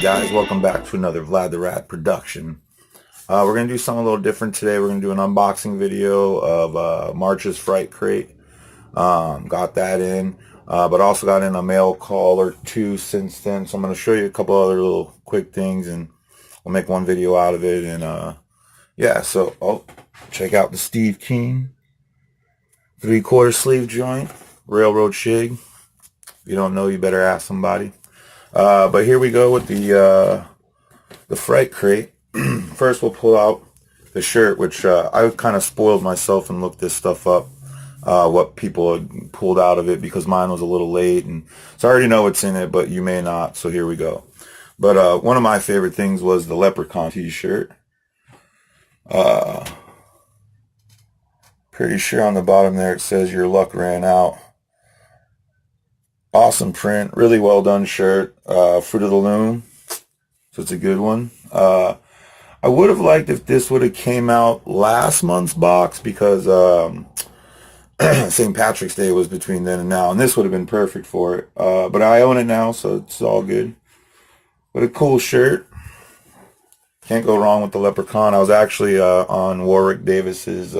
guys, welcome back to another Vlad the Rat production. We're going to do something a little different today. We're going to do an unboxing video of March's Fright Crate. Got that in, but also got in a mail call or two since then. So I'm going to show you a couple other little quick things and we'll make one video out of it. And yeah, so check out the Steve King 3/4 sleeve joint, railroad shig. If you don't know, you better ask somebody. But here we go with the Fright Crate. First, we'll pull out the shirt, which I kind of spoiled myself and looked this stuff up, what people had pulled out of it, because mine was a little late, and so I already know what's in it, but you may not. So here we go. But one of my favorite things was the Leprechaun T-Shirt. Pretty sure on the bottom there it says your luck ran out. Awesome print, really well done shirt. Fruit of the Loom, so it's a good one. I would have liked if this would have came out last month's box, because St. Patrick's Day was between then and now, and this would have been perfect for it. But I own it now, so it's all good. But a cool shirt. Can't go wrong with the Leprechaun. I was actually on Warwick Davis's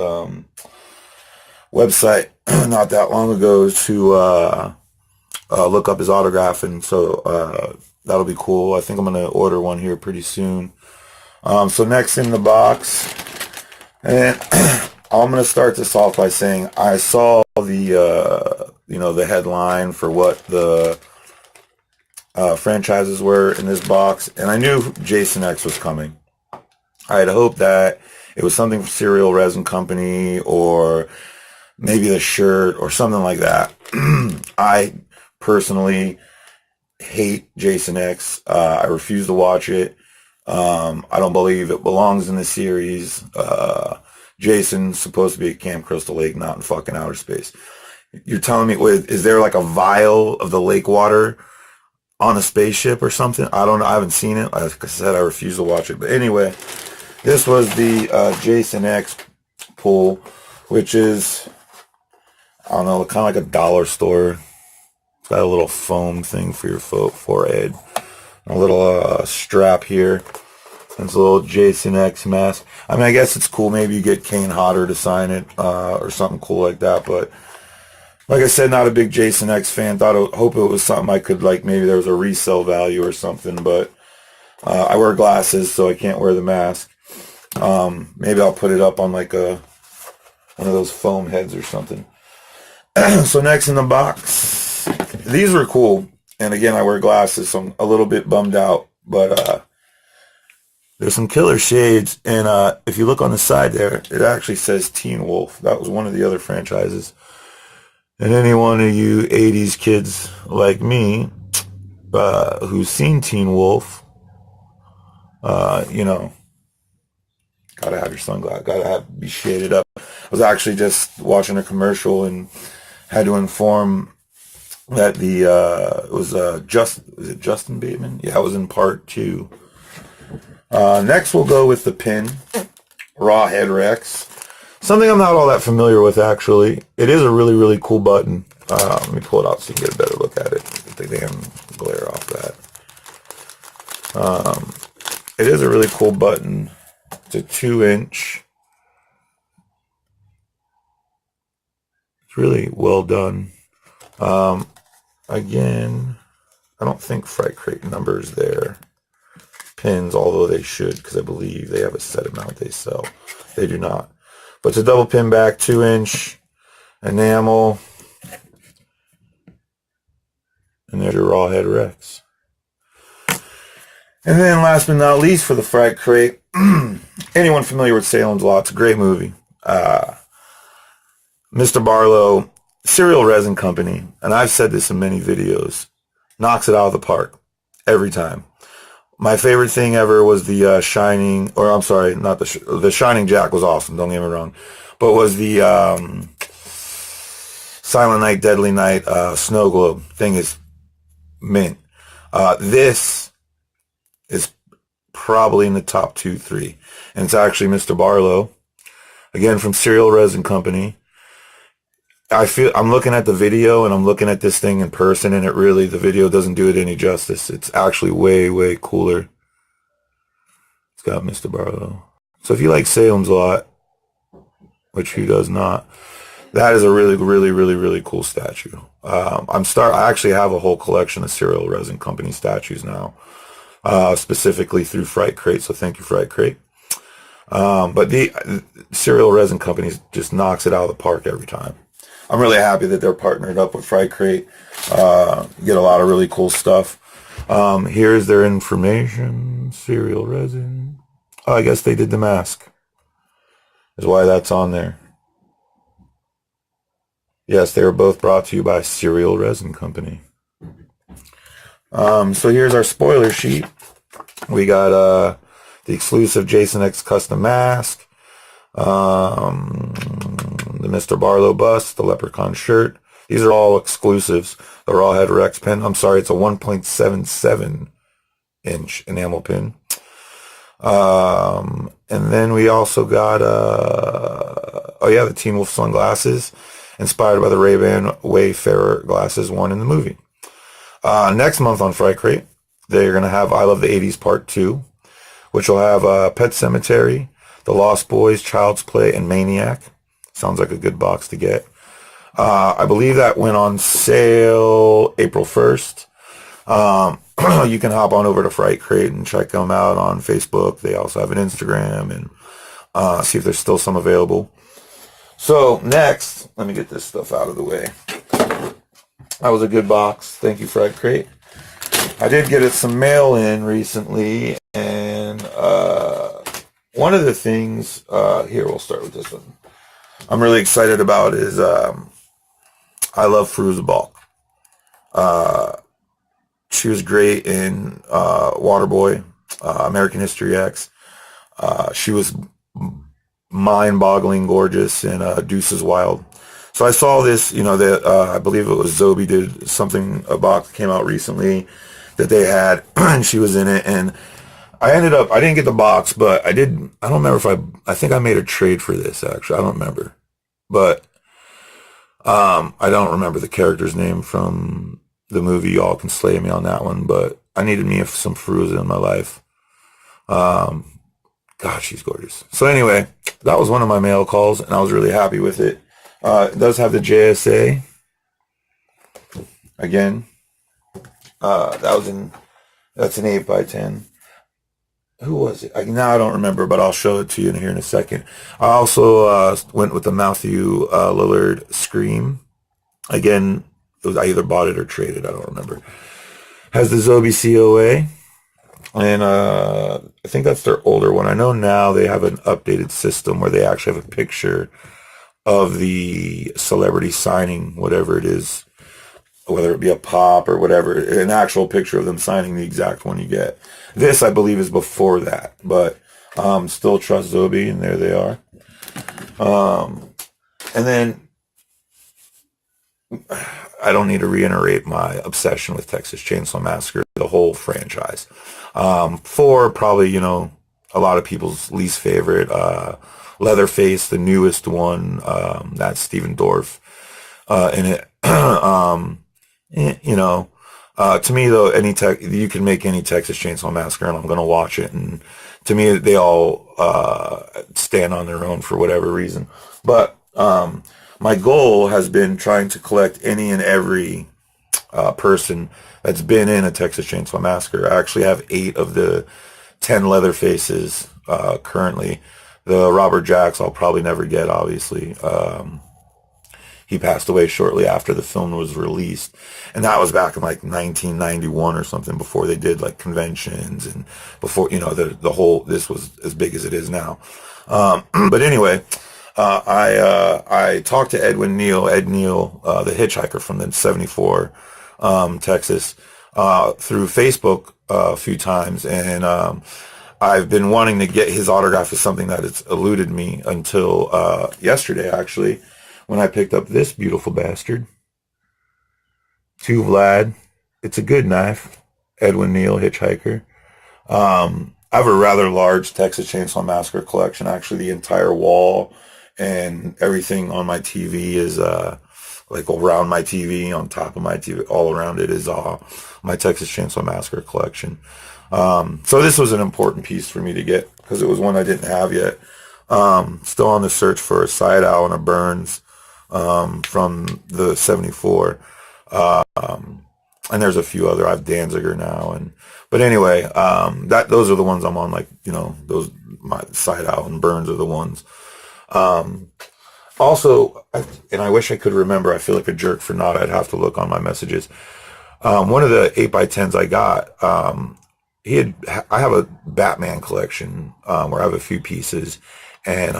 website not that long ago to look up his autograph, and so that'll be cool. I think I'm going to order one here pretty soon. So next in the box, and I'm going to start this off by saying I saw the the headline for what the franchises were in this box, and I knew Jason X was coming. I had hoped that it was something from Cereal Resin Company, or maybe the shirt or something like that. I personally hate Jason X. I refuse to watch it. I don't believe it belongs in the series. Jason's supposed to be at Camp Crystal Lake, not in fucking outer space. You're telling me, is there like a vial of the lake water on a spaceship or something? I don't know. I haven't seen it. Like I said, I refuse to watch it. But anyway, this was the Jason X pull, which is, I don't know, kind of like a dollar store. It's got a little foam thing for your forehead. A little strap here. It's a little Jason X mask. I mean, I guess it's cool. Maybe you get Kane Hodder to sign it or something cool like that. But like I said, not a big Jason X fan. Hope it was something I could, like, maybe there was a resale value or something. But I wear glasses, so I can't wear the mask. Maybe I'll put it up on like one of those foam heads or something. So next in the box, these were cool. And again, I wear glasses, so I'm a little bit bummed out. But there's some killer shades. And if you look on the side there, it actually says Teen Wolf. That was one of the other franchises. And any one of you 80s kids like me who's seen Teen Wolf, gotta have your sunglasses, be shaded up. I was actually just watching a commercial and had to inform that was it Justin Bateman? Yeah, it was in part 2. Next we'll go with the pin, Raw Head Rex. Something I'm not all that familiar with, actually. It is a really, really cool button. Let me pull it out so you can get a better look at it. Get the damn glare off that. It is a really cool button. It's a 2-inch. It's really well done. Again, I don't think Fright Crate numbers their pins, although they should, because I believe they have a set amount they sell. They do not. But it's a double pin back, 2-inch enamel. And there's your Raw Head Rex. And then last but not least for the Fright Crate, anyone familiar with Salem's Lot? It's a great movie. Mr. Barlow, Cereal Resin Company, and I've said this in many videos, knocks it out of the park every time. My favorite thing ever was the Shining, or I'm sorry, not the Shining Jack was awesome, don't get me wrong, but was the Silent Night, Deadly Night snow globe thing is mint. This is probably in the top 2, 3, and it's actually Mr. Barlow, again from Cereal Resin Company. I'm looking at the video and I'm looking at this thing in person, and the video doesn't do it any justice. It's actually way, way cooler. It's got Mr. Barlow. So if you like Salem's a lot, which who does not, that is a really, really, really, really cool statue. I actually have a whole collection of Serial Resin Company statues now, specifically through Fright Crate. So thank you, Fright Crate. But the Serial Resin Company just knocks it out of the park every time. I'm really happy that they're partnered up with Fright Crate. Get a lot of really cool stuff. Here's their information. Serial Resin. Oh, I guess they did the mask. Is why that's on there. Yes, they were both brought to you by Serial Resin Company. So here's our spoiler sheet. We got the exclusive Jason X custom mask, the Mr. Barlow bust, the Leprechaun shirt. These are all exclusives. The Rawhead Rex pen. I'm sorry, it's a 1.77 inch enamel pin. And then we also got the Teen Wolf sunglasses, inspired by the Ray-Ban Wayfarer glasses worn in the movie. Next month on Fright Crate, they're going to have I Love the 80s Part 2, which will have Pet Cemetery, The Lost Boys, Child's Play, and Maniac. Sounds like a good box to get. I believe that went on sale April 1st. You can hop on over to Fright Crate and check them out on Facebook. They also have an Instagram, and see if there's still some available. So next, let me get this stuff out of the way. That was a good box. Thank you, Fright Crate. I did get some mail in recently, and one of the things, here, we'll start with this one, I'm really excited about is I love Fairuza Balk. She was great in Waterboy, American History X. She was mind-boggling gorgeous in Deuces Wild. So I saw this, that I believe it was Zobi did something, a box came out recently that they had, and she was in it, and I didn't get the box, but I don't remember I think I made a trade for this, actually. I don't remember. But I don't remember the character's name from the movie. Y'all can slay me on that one, but I needed me some Fairuza in my life. God, she's gorgeous. So anyway, that was one of my mail calls, and I was really happy with it. It does have the JSA. Again, that's an 8x10. Who was it? Now I don't remember, but I'll show it to you here in a second. I also went with the Matthew Lillard Scream. Again, I either bought it or traded. I don't remember. Has the Zobi COA. And I think that's their older one. I know now they have an updated system where they actually have a picture of the celebrity signing, whatever it is, whether it be a pop or whatever, an actual picture of them signing the exact one you get. This, I believe, is before that, but still trust Zobi, and there they are. And then I don't need to reiterate my obsession with Texas Chainsaw Massacre, the whole franchise. For probably, a lot of people's least favorite, Leatherface, the newest one, that's Steven Dorff in it. To me though, you can make any Texas Chainsaw Massacre, and I'm gonna watch it. And to me, they all stand on their own for whatever reason. But my goal has been trying to collect any and every person that's been in a Texas Chainsaw Massacre. I actually have 8 of the 10 Leatherfaces currently. The Robert Jacks I'll probably never get, obviously. He passed away shortly after the film was released. And that was back in like 1991 or something, before they did like conventions and before, the whole, this was as big as it is now. But anyway, I talked to Ed Neal, the hitchhiker from the 74, Texas, through Facebook a few times. And, I've been wanting to get his autograph. Is something that has eluded me until, yesterday, actually, when I picked up this beautiful bastard. To Vlad. It's a good knife. Edwin Neal, hitchhiker. I have a rather large Texas Chainsaw Massacre collection. Actually, the entire wall and everything on my TV is like around my TV, on top of my TV, all around it is my Texas Chainsaw Massacre collection. So this was an important piece for me to get because it was one I didn't have yet. Still on the search for a Side Owl and a Burns from the 74. And there's a few other. I have Danziger now, but anyway, those are the ones I'm on. Like, you know, those my Side Owl and Burns are the ones. Also, and I wish I could remember. I feel like a jerk for not. I'd have to look on my messages. One of the 8x10s I got, I have a Batman collection where I have a few pieces, and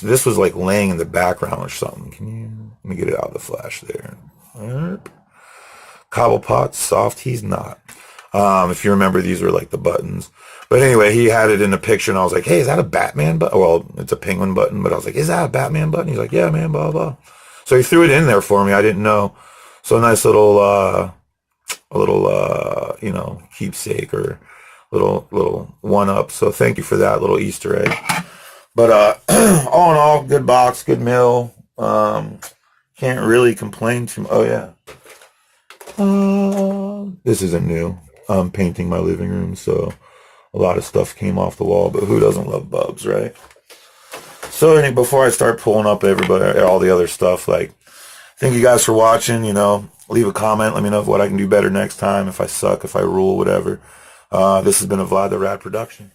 this was like laying in the background or something. Let me get it out of the flash there. Cobblepot, soft, he's not. If you remember, these were like the buttons. But anyway, he had it in the picture, and I was like, hey, is that a Batman button? Well, it's a penguin button, but I was like, is that a Batman button? He's like, yeah, man, blah, blah. So he threw it in there for me. I didn't know. So a nice little, you know, keepsake or little one-up. So thank you for that little Easter egg. But all in all, good box, good meal. Can't really complain too much. Oh, yeah. This isn't new. I'm painting my living room, so a lot of stuff came off the wall, but who doesn't love bugs, right? So anyway, before I start pulling up all the other stuff, like, thank you guys for watching. You know, leave a comment. Let me know what I can do better next time, if I suck, if I rule, whatever. This has been a Vlad the Rat production.